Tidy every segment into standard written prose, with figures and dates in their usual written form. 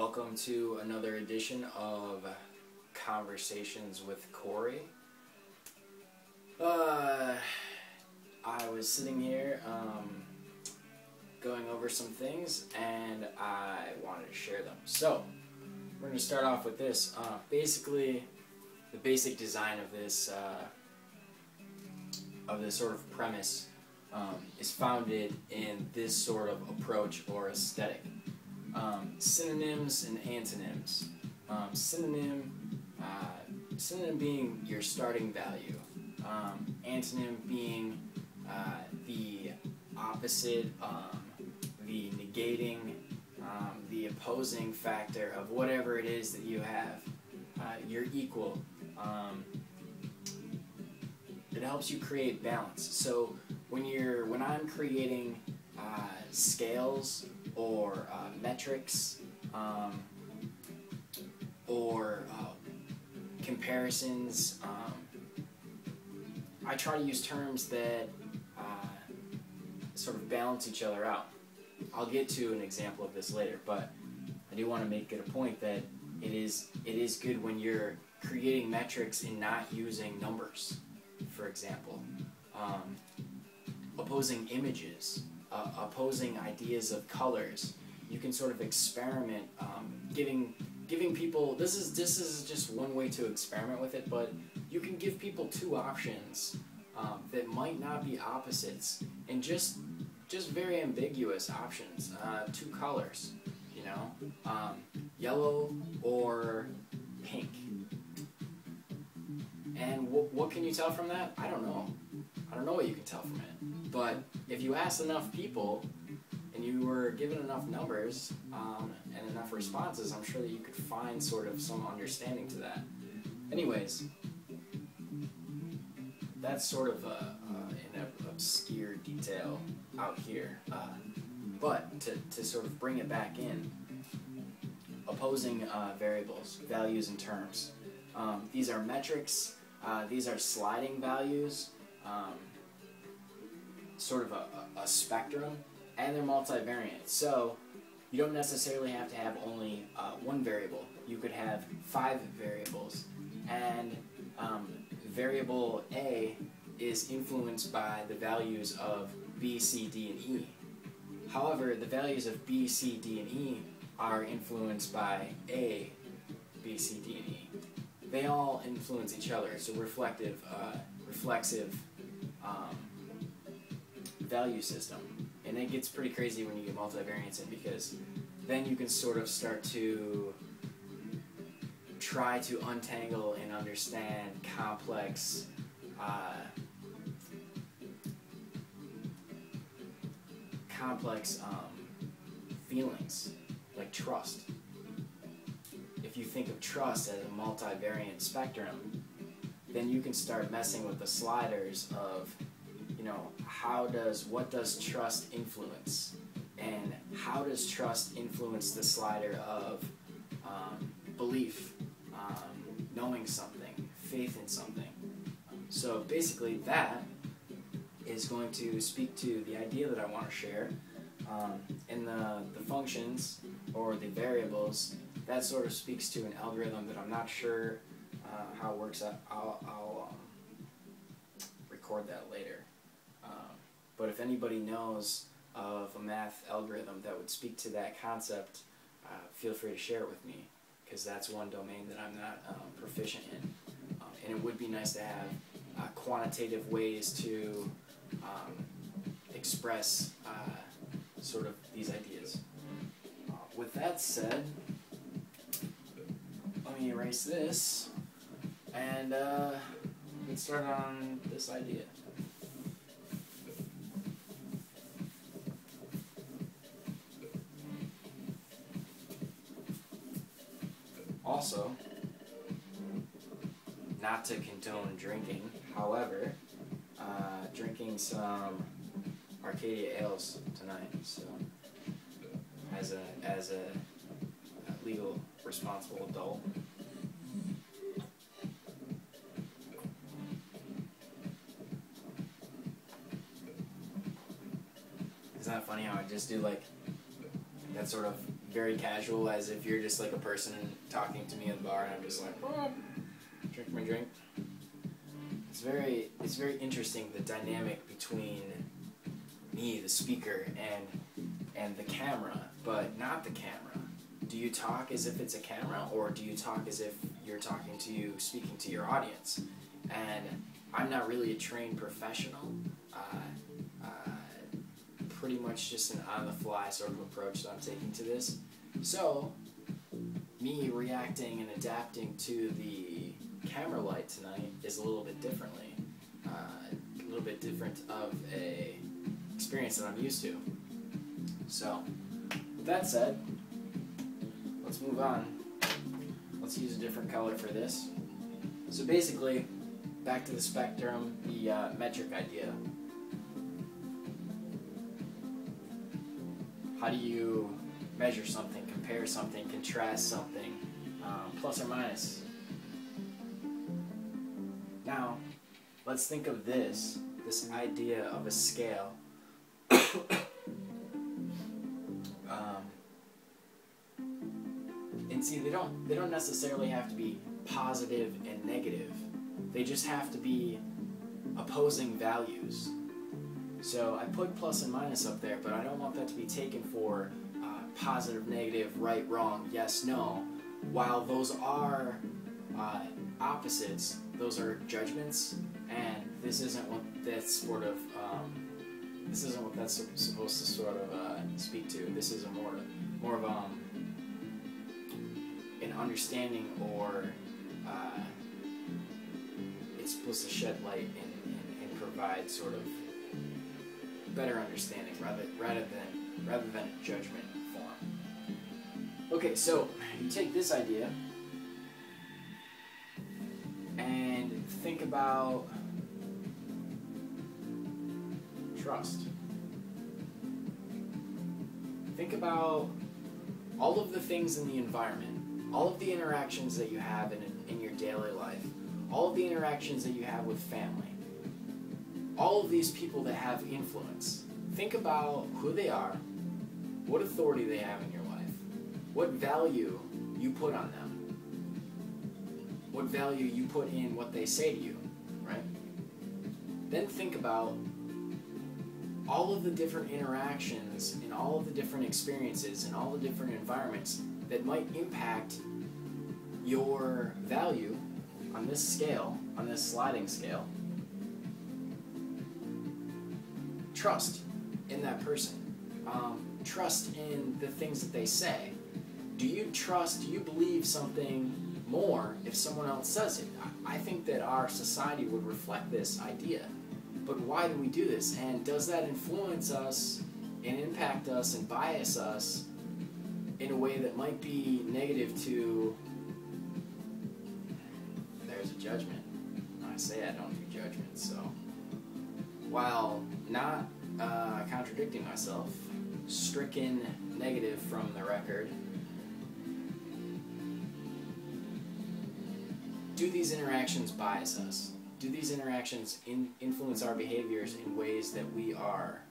welcome to another edition of Conversations with Corey. I was sitting here going over some things and I wanted to share them. So, we're going to start off with this. Basically, the basic design of this sort of premise is founded in this sort of approach or aesthetic. Synonyms and antonyms. Synonym being your starting value. Antonym being the opposite, the negating, the opposing factor of whatever it is that you have. Your equal. It helps you create balance. So when I'm creating scales or metrics or comparisons, I try to use terms that sort of balance each other out. I'll get to an example of this later, but I do want to make it a point that it is good when you're creating metrics and not using numbers, for example. Opposing images, opposing ideas of colors. You can sort of experiment, giving people, this is just one way to experiment with it, but you can give people two options that might not be opposites, and just very ambiguous options, two colors, you know, yellow or pink. And what can you tell from that? I don't know. I don't know what you can tell from it. But if you ask enough people and you were given enough numbers and enough responses, I'm sure that you could find sort of some understanding to that. Anyways, that's sort of an obscure detail out here. But to sort of bring it back in, opposing variables, values and terms. These are metrics, these are sliding values, sort of a spectrum, and they're multivariate. So you don't necessarily have to have only one variable. You could have 5 variables, and variable A is influenced by the values of B, C, D, and E. However, the values of B, C, D, and E are influenced by A, B, C, D, and E. They all influence each other. It's a reflexive value system. And it gets pretty crazy when you get multivariates in, because then you can sort of start to try to untangle and understand complex feelings, like trust. If you think of trust as a multivariant spectrum, then you can start messing with the sliders of, you know, what does trust influence? And how does trust influence the slider of belief, knowing something, faith in something? So basically that is going to speak to the idea that I want to share. In the functions or the variables, that sort of speaks to an algorithm that I'm not sure how it works out. I'll record that later. But if anybody knows of a math algorithm that would speak to that concept, feel free to share it with me, because that's one domain that I'm not proficient in. And it would be nice to have quantitative ways to express sort of these ideas. With that said, let me erase this and get started on this idea. Also, not to condone drinking, however, drinking some Arcadia Ales tonight, so as a legal, responsible adult. Isn't that funny how I just do like that sort of very casual, as if you're just like a person talking to me in the bar, and I'm just like, oh, drink my drink. It's very interesting, the dynamic between me, the speaker, and the camera, but not the camera. Do you talk as if it's a camera, or do you talk as if you're talking to you, speaking to your audience? And I'm not really a trained professional. Pretty much just an on-the-fly sort of approach that I'm taking to this. So, me reacting and adapting to the camera light tonight is a little bit differently. A little bit different of a experience that I'm used to. So, with that said, let's move on. Let's use a different color for this. So basically, back to the spectrum, the metric idea. How do you measure something, compare something, contrast something, plus or minus? Now, let's think of this idea of a scale. And see, they don't necessarily have to be positive and negative. They just have to be opposing values. So I put plus and minus up there, but I don't want that to be taken for positive, negative, right, wrong, yes, no. While those are opposites, those are judgments, and this isn't what that's sort of supposed to sort of speak to. This is a more of an understanding, or it's supposed to shed light and provide sort of better understanding rather than a judgment form. Okay, so you take this idea and think about trust. Think about all of the things in the environment, all of the interactions that you have in your daily life, all of the interactions that you have with family, all of these people that have influence. Think about who they are, what authority they have in your life, what value you put on them, what value you put in what they say to you, right? Then think about all of the different interactions and all of the different experiences and all the different environments that might impact your value on this scale, on this sliding scale. Trust in that person. Trust in the things that they say. Do you believe something more if someone else says it? I think that our society would reflect this idea. But why do we do this? And does that influence us and impact us and bias us in a way that might be negative to... There's a judgment. I say I don't do judgment, so... While not contradicting myself, stricken negative from the record, do these interactions bias us? Do these interactions influence our behaviors in ways that we are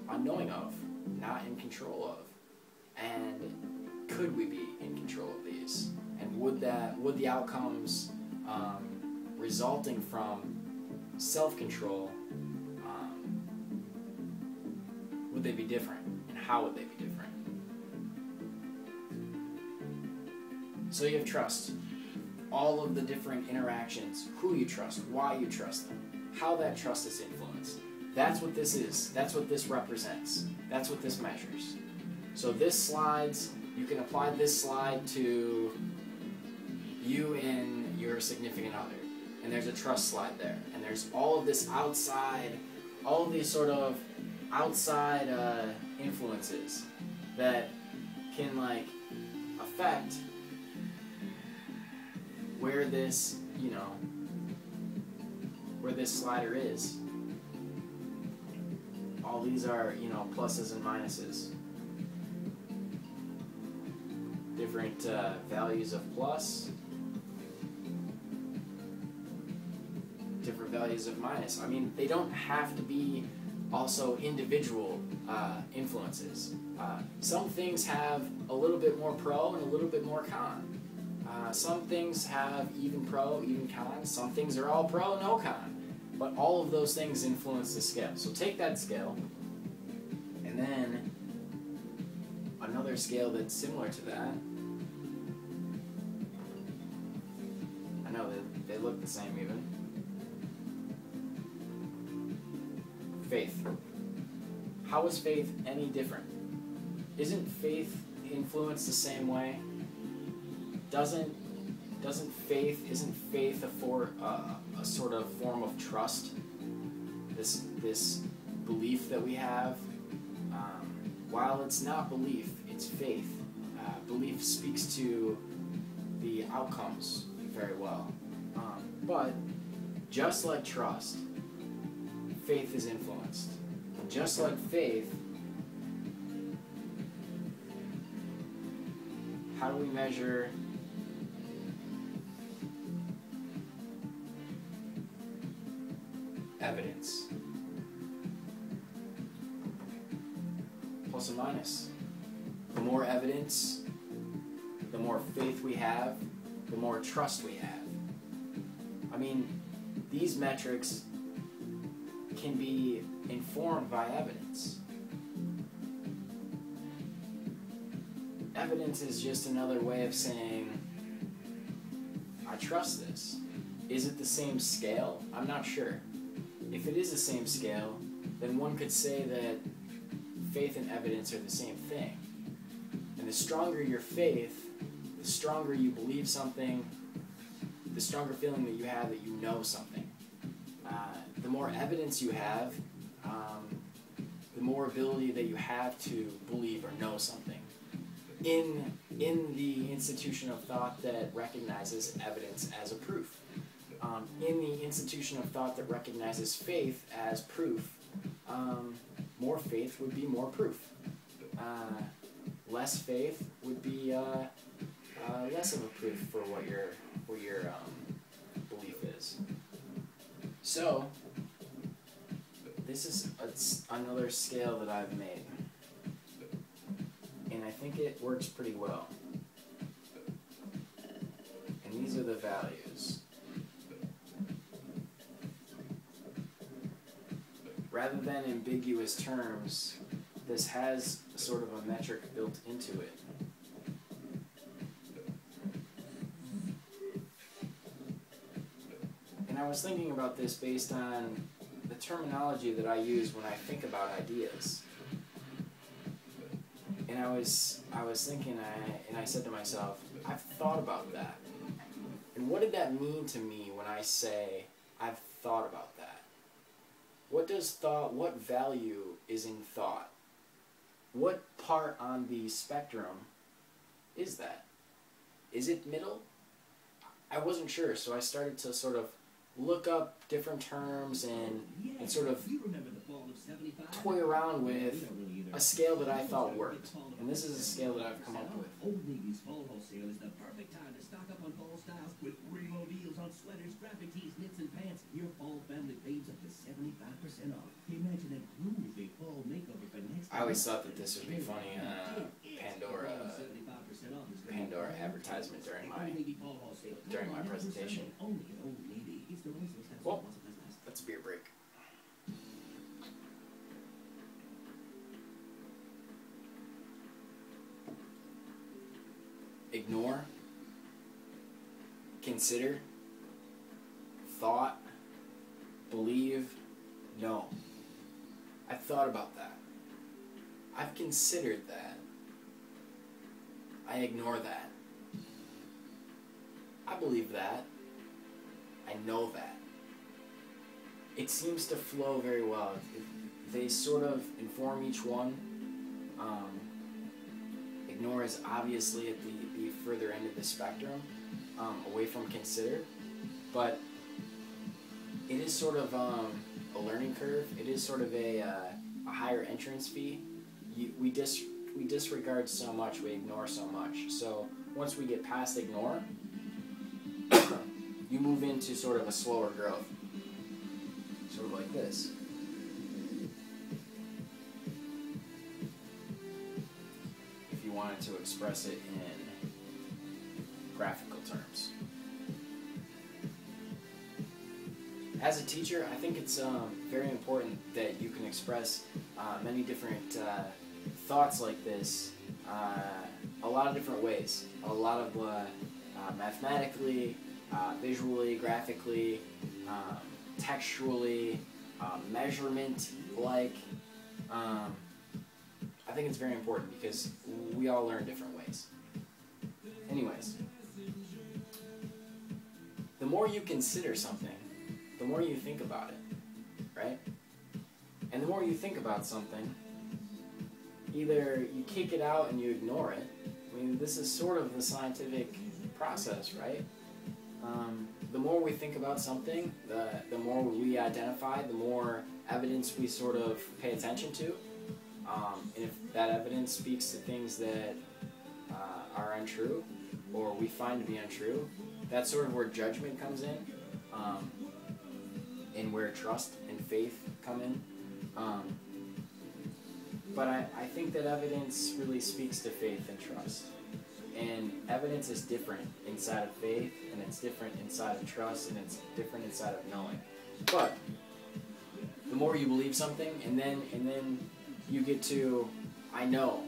unknowing of, not in control of? And could we be in control of these? And would the outcomes resulting from self-control, would they be different? And how would they be different? So you have trust. All of the different interactions, who you trust, why you trust them, how that trust is influenced. That's what this is. That's what this represents. That's what this measures. So this slides, you can apply this slide to you and your significant other. And there's a trust slide there. And there's all of this outside, all of these sort of outside influences that can like affect where this, where this slider is. All these are, pluses and minuses. Different values of plus, different values of minus. I mean, they don't have to be also individual influences. Some things have a little bit more pro and a little bit more con. Some things have even pro, even con. Some things are all pro, no con. But all of those things influence the scale. So take that scale, and then another scale that's similar to that. I know they look the same even. Faith. How is faith any different? Isn't faith influenced the same way? Isn't faith a sort of form of trust? This belief that we have. While it's not belief, it's faith. Belief speaks to the outcomes very well. But just like trust, faith is influenced. Just like faith, how do we measure evidence? Plus and minus. The more evidence, the more faith we have, the more trust we have. I mean, these metrics can be informed by evidence. Evidence is just another way of saying, I trust this. Is it the same scale? I'm not sure. If it is the same scale, then one could say that faith and evidence are the same thing. And the stronger your faith, the stronger you believe something, the stronger feeling that you have that you know something. The more evidence you have, the more ability that you have to believe or know something. In the institution of thought that recognizes evidence as a proof. In the institution of thought that recognizes faith as proof, more faith would be more proof. Less faith would be less of a proof for what your belief is. So, this is another scale that I've made, and I think it works pretty well. And these are the values. Rather than ambiguous terms, this has sort of a metric built into it. And I was thinking about this based on the terminology that I use when I think about ideas. And I was thinking, and I said to myself, I've thought about that. And what did that mean to me when I say I've thought about that? What value is in thought? What part on the spectrum is that? Is it middle? I wasn't sure, so I started to sort of look up different terms and sort of toy around with a scale that I thought worked. And this is a scale that I've come up with. Old Navy's fall wholesale is the perfect time to stock up on fall styles with real deals on sweaters, graphic tees, knits, and pants. Your fall family fades up to 75% off. Imagine a groovy fall makeover for next. I always thought that this would be funny. Pandora advertisement during my presentation. Well, that's a beer break. Ignore, consider, thought, believe, no. I've thought about that. I've considered that. I ignore that. I believe that. I know that. It seems to flow very well. They sort of inform each one. Ignore is obviously at the further end of the spectrum, away from consider, but it is sort of a learning curve. It is sort of a higher entrance fee. We disregard so much, we ignore so much. So once we get past ignore, you move into sort of a slower growth, sort of like this. wanted to express it in graphical terms. As a teacher, I think it's very important that you can express many different thoughts like this a lot of different ways. A lot of mathematically, visually, graphically, textually, measurement-like. I think it's very important because we all learn different ways. Anyways, the more you consider something, the more you think about it, right? And the more you think about something, either you kick it out and you ignore it. I mean, this is sort of the scientific process, right? The more we think about something, the more we identify, the more evidence we sort of pay attention to. And if that evidence speaks to things that are untrue, or we find to be untrue, that's sort of where judgment comes in, and where trust and faith come in. But I think that evidence really speaks to faith and trust. And evidence is different inside of faith, and it's different inside of trust, and it's different inside of knowing. But the more you believe something, and then you get to, I know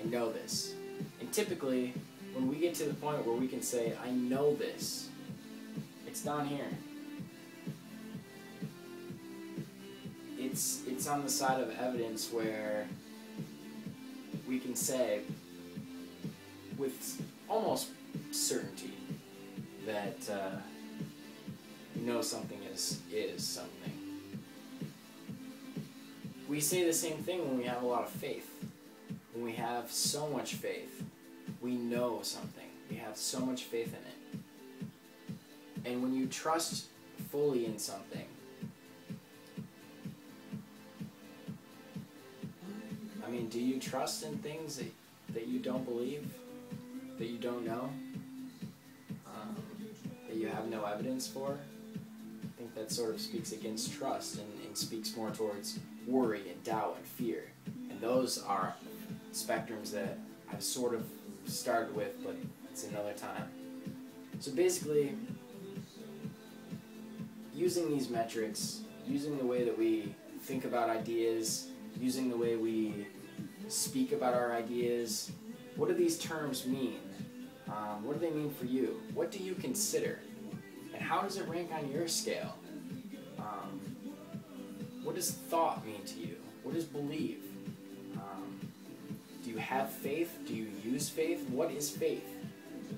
this. And typically, when we get to the point where we can say, I know this, it's down here. It's on the side of evidence where we can say with almost certainty that you know something is something. We say the same thing when we have a lot of faith. When we have so much faith, we know something. We have so much faith in it. And when you trust fully in something, I mean, do you trust in things that you don't believe, that you don't know, that you have no evidence for? I think that sort of speaks against trust and speaks more towards worry and doubt and fear. And those are spectrums that I've sort of started with, but it's another time. So basically, using these metrics, using the way that we think about ideas, using the way we speak about our ideas, what do these terms mean? What do they mean for you? What do you consider? And how does it rank on your scale? What does thought mean to you? What does believe? Do you have faith? Do you use faith? What is faith?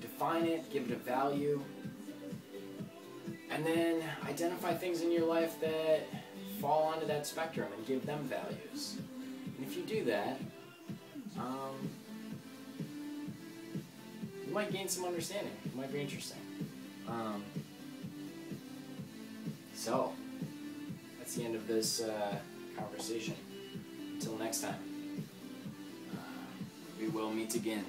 Define it, give it a value, and then identify things in your life that fall onto that spectrum and give them values. And if you do that, you might gain some understanding. It might be interesting. So, that's the end of this conversation. Until next time, we will meet again.